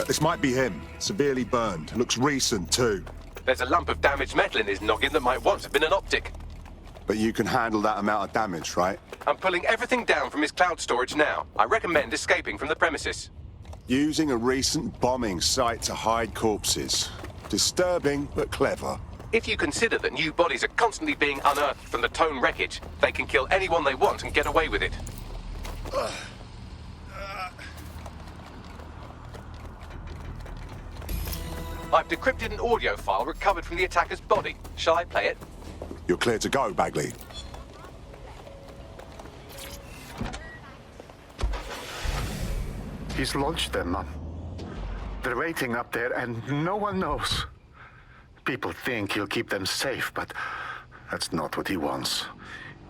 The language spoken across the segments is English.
This might be him. Severely burned. Looks recent, too. There's a lump of damaged metal in his noggin that might once have been an optic. But you can handle that amount of damage, right? I'm pulling everything down from his cloud storage now. I recommend escaping from the premises. Using a recent bombing site to hide corpses. Disturbing, but clever. If you consider that new bodies are constantly being unearthed from the Tone wreckage, they can kill anyone they want and get away with it. I've decrypted an audio file recovered from the attacker's body. Shall I play it? You're clear to go, Bagley. He's launched them, Mum. They're waiting up there, and no one knows. People think he'll keep them safe, but that's not what he wants.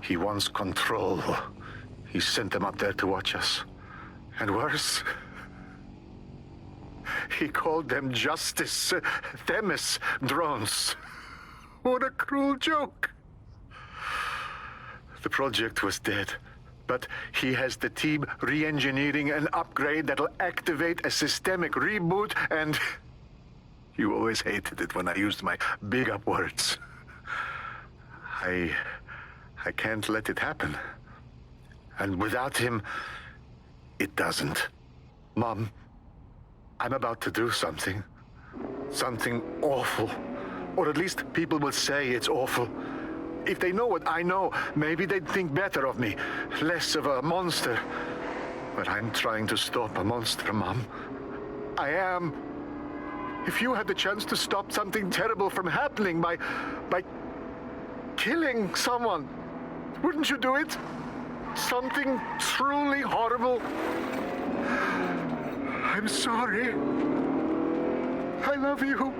He wants control. He sent them up there to watch us. And worse, he called them Justice Themis drones. What a cruel joke. The project was dead, but he has the team re-engineering an upgrade that'll activate a systemic reboot, and you always hated it when I used my big up words. I can't let it happen. And without him, it doesn't. Mom, I'm about to do something. Something awful. Or at least people will say it's awful. If they know what I know, maybe they'd think better of me. Less of a monster. But I'm trying to stop a monster, Mom. I am. If you had the chance to stop something terrible from happening by killing someone, wouldn't you do it? Something truly horrible. I'm sorry. I love you.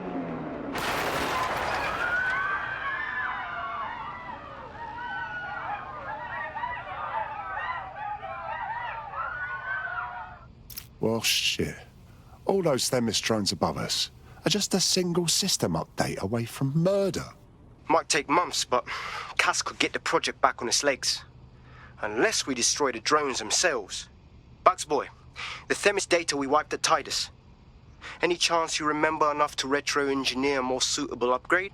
Well, shit. All those Themis drones above us are just a single system update away from murder. Might take months, but Cass could get the project back on its legs. Unless we destroy the drones themselves. Bugs boy, the Themis data we wiped at Titus. Any chance you remember enough to retro-engineer a more suitable upgrade?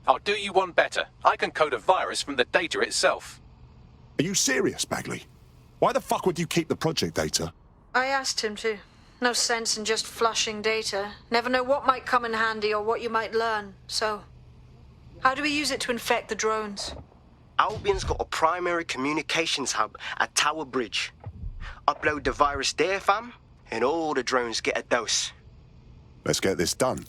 I'll do you one better. I can code a virus from the data itself. Are you serious, Bagley? Why the fuck would you keep the project data? I asked him to. No sense in just flushing data. Never know what might come in handy or what you might learn. So, how do we use it to infect the drones? Albion's got a primary communications hub at Tower Bridge. Upload the virus there, fam, and all the drones get a dose. Let's get this done.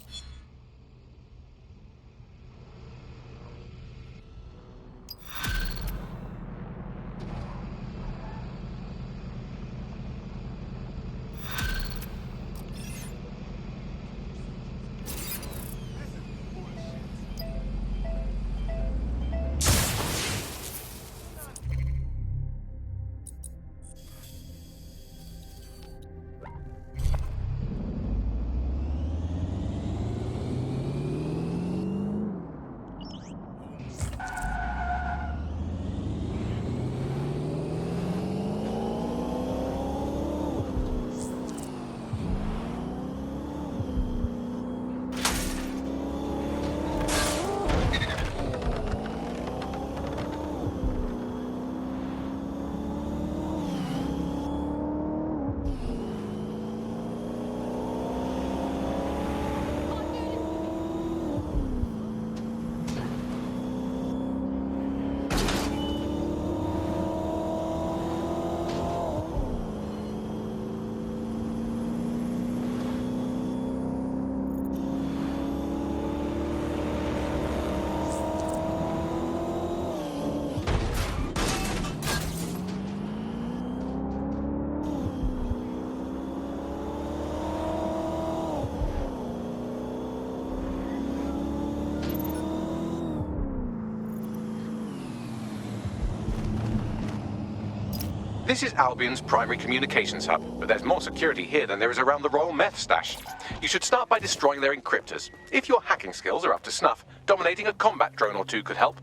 This is Albion's primary communications hub, but there's more security here than there is around the Royal Meth stash. You should start by destroying their encryptors. If your hacking skills are up to snuff, dominating a combat drone or two could help.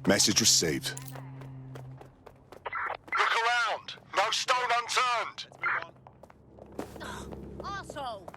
Message received. Look around! No stone unturned! Arsehole!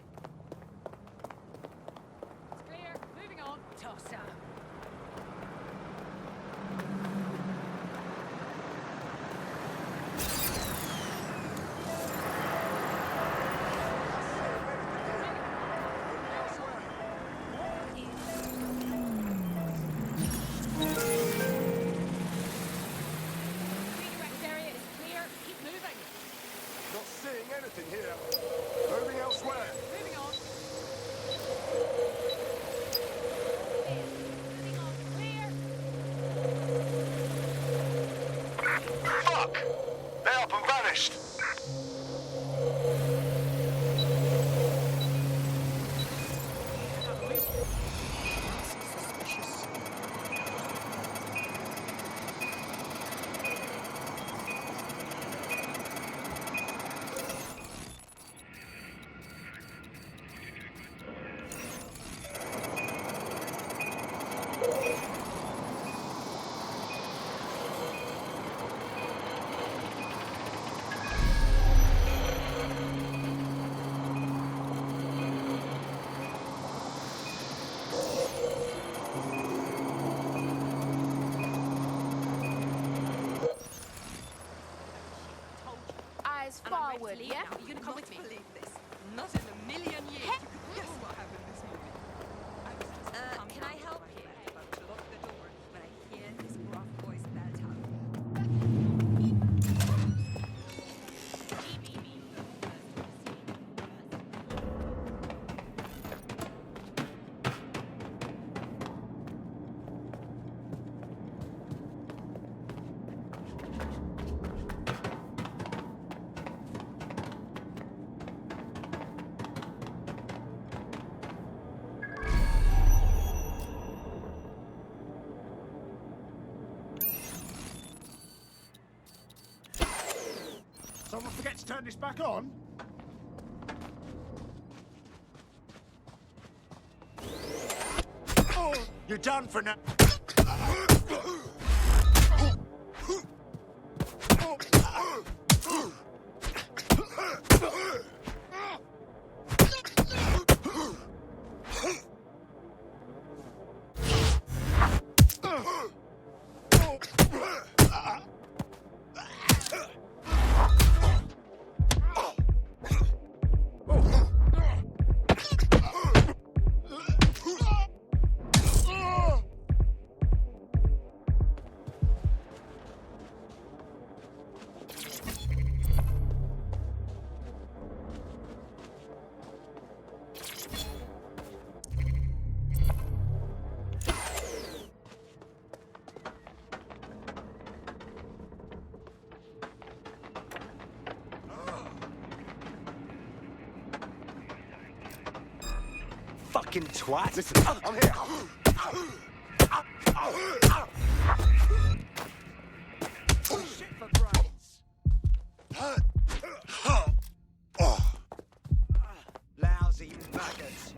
forward, yeah? Are you gonna come with me? Believe this. Not in a million years. You could guess what happened this morning. Can I help you? About to lock the door when I hear this gruff voice belt out. Someone forget to turn this back on? Oh, you're done for now. Fucking twat. Listen, I'm here. Shit for brains. Lousy maggots.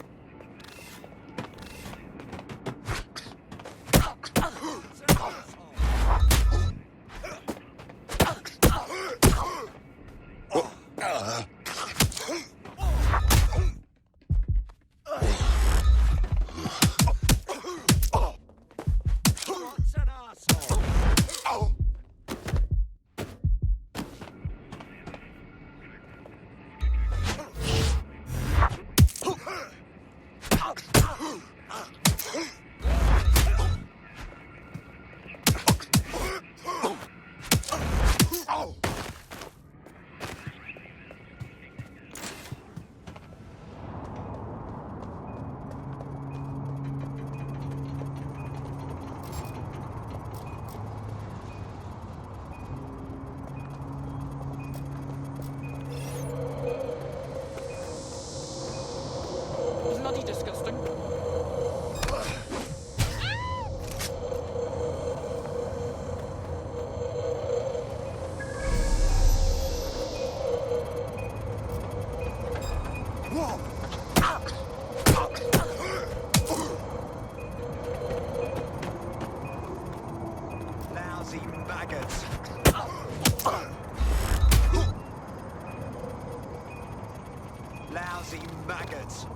What's an arsehole? Bloody disgusting. Lousy maggots. Lousy maggots.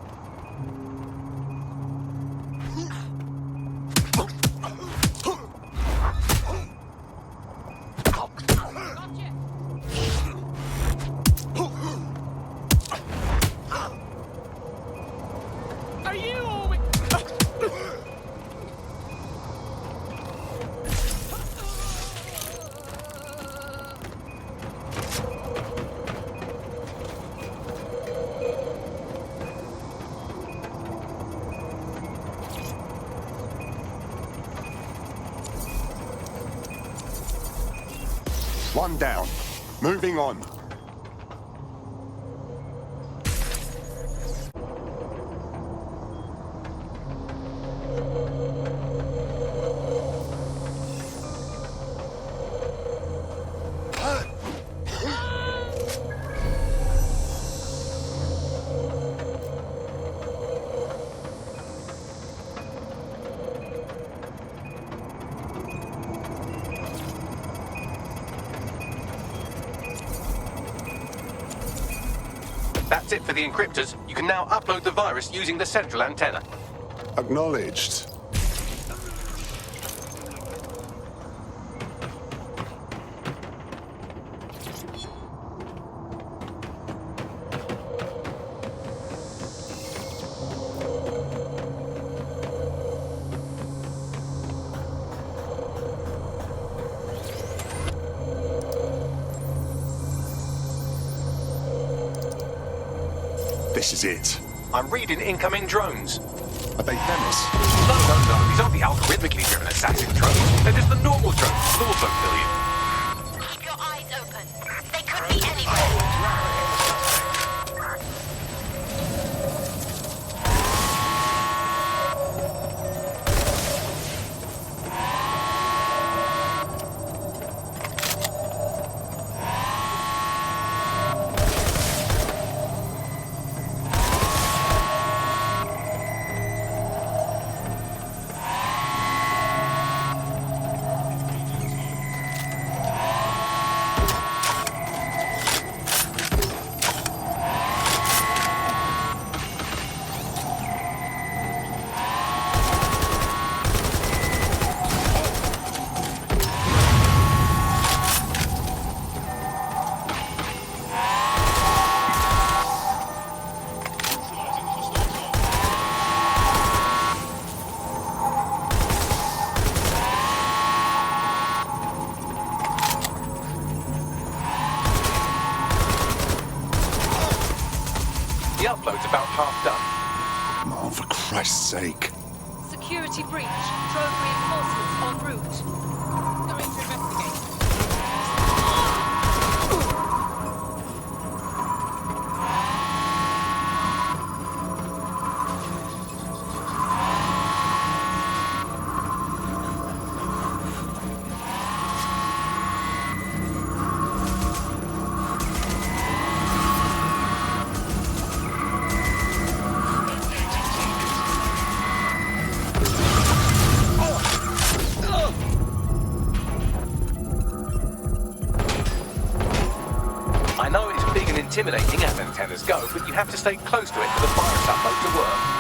Are you all with... One down. Moving on. That's it for the encryptors. You can now upload the virus using the central antenna. Acknowledged. this is it. I'm reading incoming drones. Are they Themis? No. These aren't the algorithmically driven assassin drones. They're just the normal drones that also kill you. Keep your eyes open. They could be anywhere. The upload's about half done. Oh, for Christ's sake. Security breach. Drone reinforcements en route. Going to investigate. I know it's big and intimidating as antennas go, but you have to stay close to it for the virus upload to work.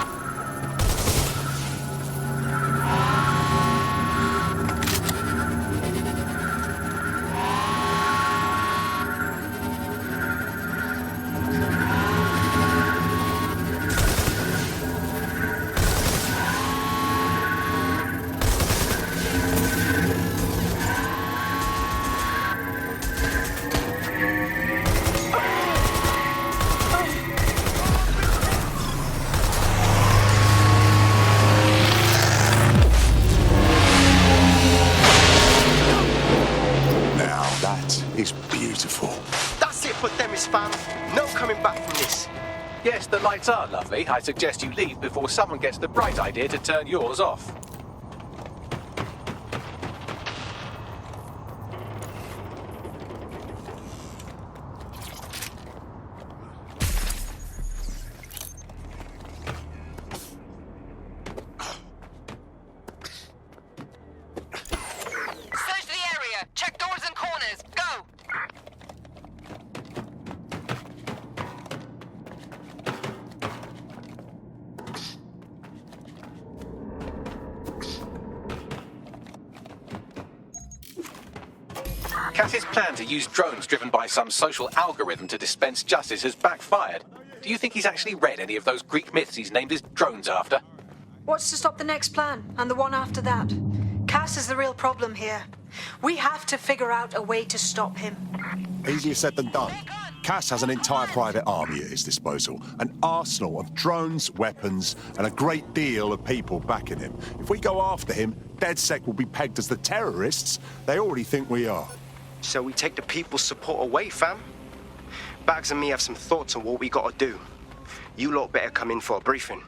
Now that is beautiful. That's it for Themis, fam. No coming back from this. Yes, the lights are lovely. I suggest you leave before someone gets the bright idea to turn yours off. Search the area. Check doors and corners. Go. Cass's plan to use drones driven by some social algorithm to dispense justice has backfired. Do you think he's actually read any of those Greek myths he's named his drones after? What's to stop the next plan and the one after that? Cass is the real problem here. We have to figure out a way to stop him. Easier said than done. Cass has an entire private army at his disposal, an arsenal of drones, weapons, and a great deal of people backing him. If we go after him, DedSec will be pegged as the terrorists they already think we are. So we take the people's support away, fam. Bags and me have some thoughts on what we gotta do. You lot better come in for a briefing.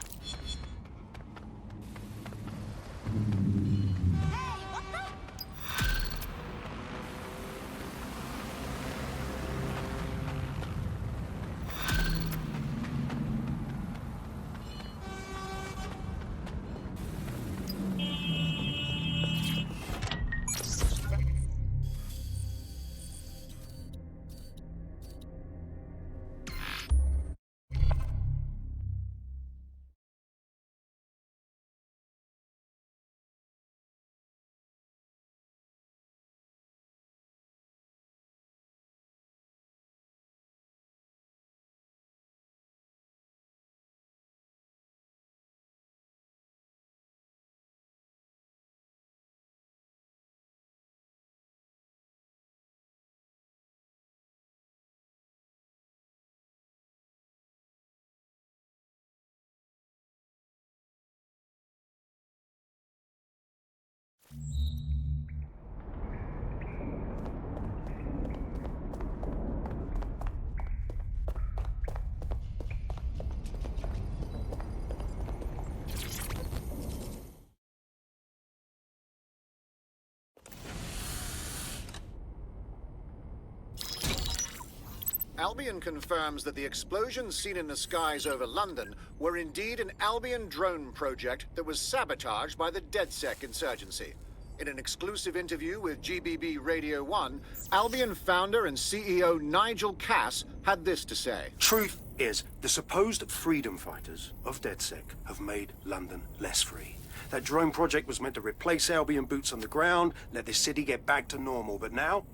Albion confirms that the explosions seen in the skies over London were indeed an Albion drone project that was sabotaged by the DedSec insurgency. In an exclusive interview with GBB Radio 1, Albion founder and CEO Nigel Cass had this to say. Truth is, the supposed freedom fighters of DedSec have made London less free. That drone project was meant to replace Albion boots on the ground, let the city get back to normal, but now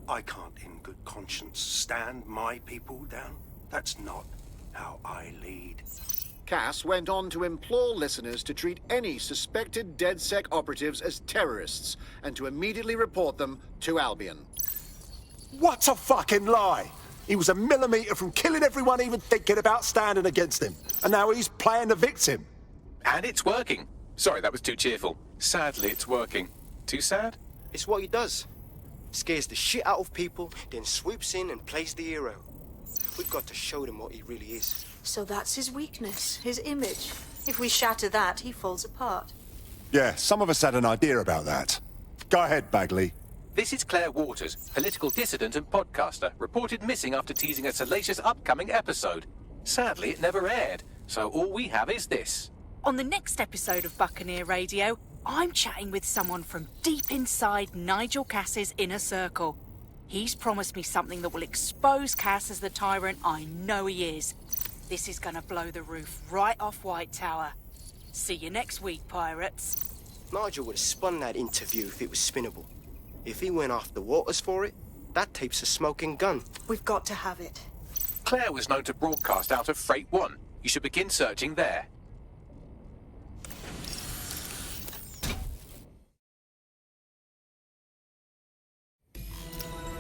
I can't in good conscience stand my people down. That's not how I lead. Cass went on to implore listeners to treat any suspected DedSec operatives as terrorists and to immediately report them to Albion. What a fucking lie! He was a millimetre from killing everyone even thinking about standing against him. And now he's playing the victim. And it's working. Sorry, that was too cheerful. Sadly, it's working. Too sad? It's what he does. Scares the shit out of people, then swoops in and plays the hero. We've got to show them what he really is. So that's his weakness, his image. If we shatter that, he falls apart. Yeah, some of us had an idea about that. Go ahead, Bagley. This is Claire Waters, political dissident and podcaster, reported missing after teasing a salacious upcoming episode. Sadly, it never aired, so all we have is this. On the next episode of Buccaneer Radio, I'm chatting with someone from deep inside Nigel Cass's inner circle. He's promised me something that will expose Cass as the tyrant I know he is. This is gonna blow the roof right off White Tower. See you next week, pirates. Nigel would have spun that interview if it was spinnable. If he went after Waters for it, that tape's a smoking gun. We've got to have it. Claire was known to broadcast out of Freight 1. You should begin searching there.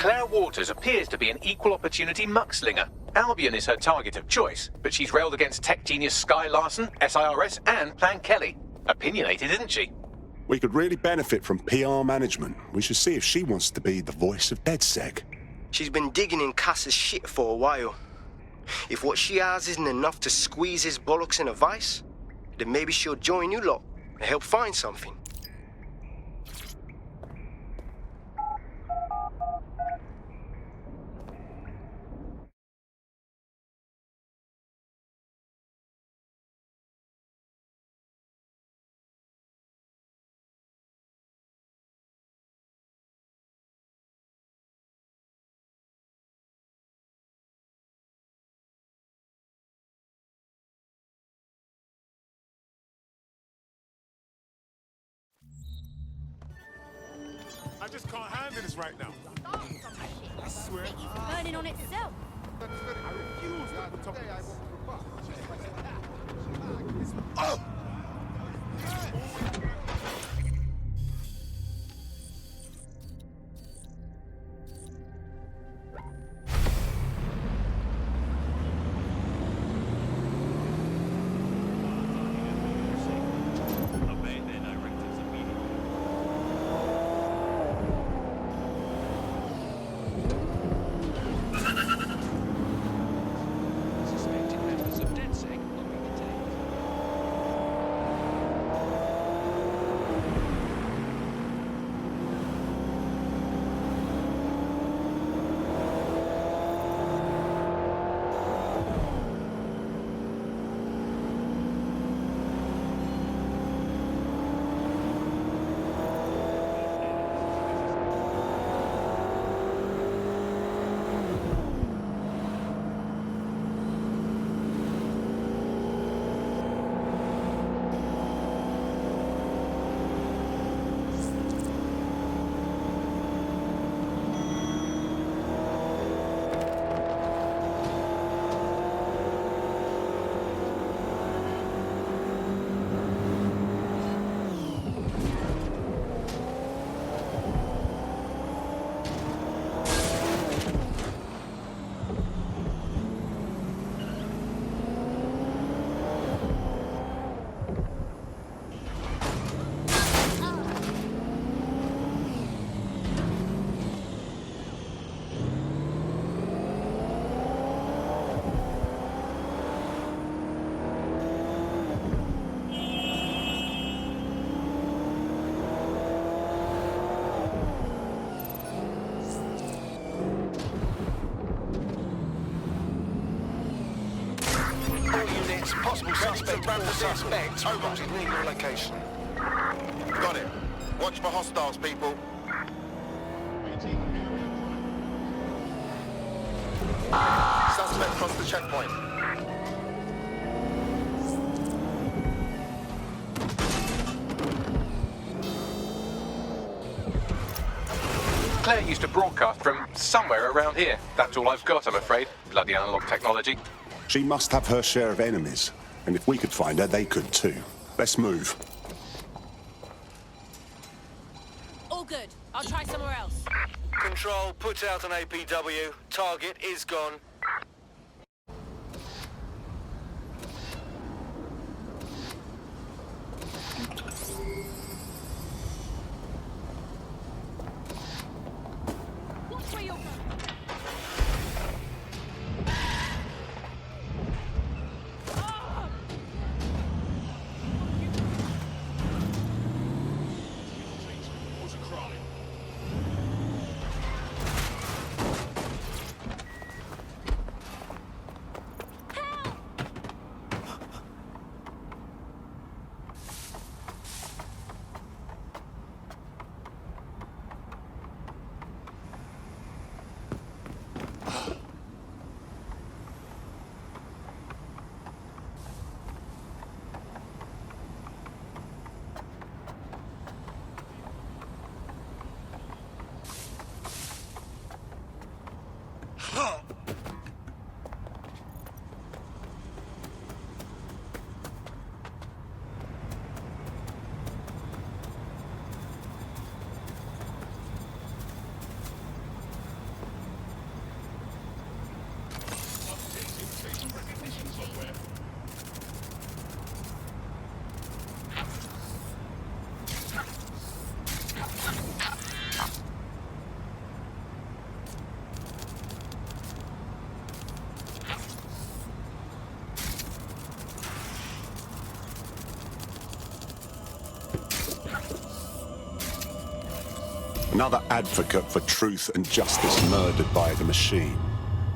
Claire Waters appears to be an equal opportunity muckslinger. Albion is her target of choice, but she's railed against tech genius Sky Larson, SIRS, and Plan Kelly. Opinionated, isn't she? We could really benefit from PR management. We should see if she wants to be the voice of DedSec. She's been digging in Cass's shit for a while. If what she has isn't enough to squeeze his bollocks in a vice, then maybe she'll join you lot and help find something. I just can't handle this right now. I swear. It's burning on itself. I refuse to put up with this. Oh! Possible suspect. Over. Near your location. Got it. Watch for hostiles, people. Suspect crossed the checkpoint. Claire used to broadcast from somewhere around here. That's all I've got, I'm afraid. Bloody analog technology. She must have her share of enemies. And if we could find her, they could too. Let's move. All good. I'll try somewhere else. Control, put out an APW. Target is gone. Watch where you're going. Another advocate for truth and justice murdered by the machine.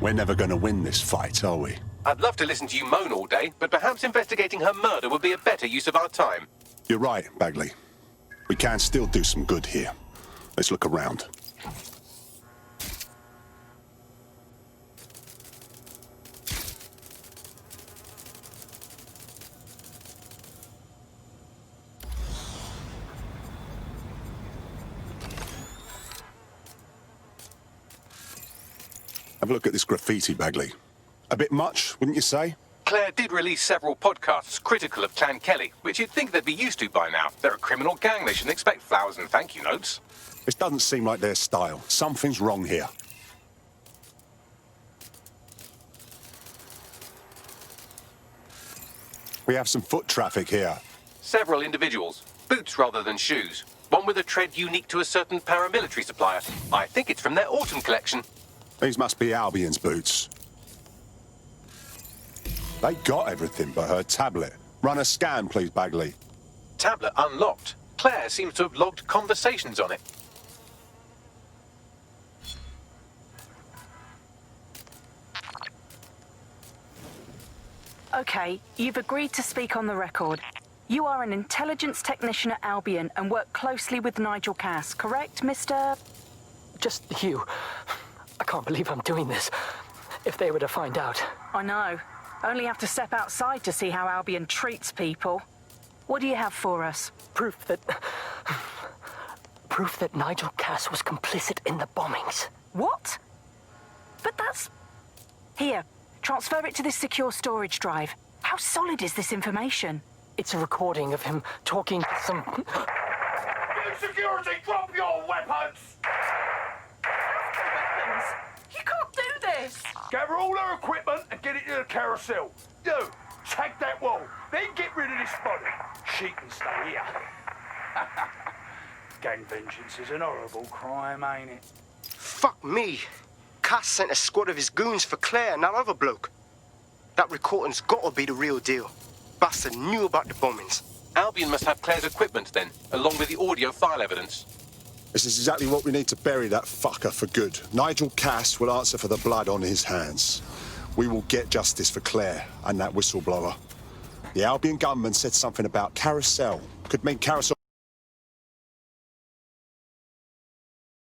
We're never going to win this fight, are we? I'd love to listen to you moan all day, but perhaps investigating her murder would be a better use of our time. You're right, Bagley. We can still do some good here. Let's look around. Have a look at this graffiti, Bagley. A bit much, wouldn't you say? Claire did release several podcasts critical of Clan Kelly, which you'd think they'd be used to by now. They're a criminal gang. They shouldn't expect flowers and thank you notes. This doesn't seem like their style. Something's wrong here. We have some foot traffic here. Several individuals. Boots rather than shoes. One with a tread unique to a certain paramilitary supplier. I think it's from their autumn collection. These must be Albion's boots. They got everything but her tablet. Run a scan, please, Bagley. Tablet unlocked. Claire seems to have logged conversations on it. Okay, you've agreed to speak on the record. You are an intelligence technician at Albion and work closely with Nigel Cass, correct, Mr...? Just you. I can't believe I'm doing this. If they were to find out. I know. Only have to step outside to see how Albion treats people. What do you have for us? Proof that Nigel Cass was complicit in the bombings. What? But that's... Here, transfer it to this secure storage drive. How solid is this information? It's a recording of him talking to some... Security, drop your weapons! You can't do this! Gather all her equipment and get it to the carousel. You, tag that wall, then get rid of this body. She can stay here. Gang vengeance is an horrible crime, ain't it? Fuck me. Cass sent a squad of his goons for Claire and that other bloke. That recording's gotta be the real deal. Bastard knew about the bombings. Albion must have Claire's equipment then, along with the audio file evidence. This is exactly what we need to bury that fucker for good. Nigel Cass will answer for the blood on his hands. We will get justice for Claire and that whistleblower. The Albion gunman said something about Carousel. Could mean Carousel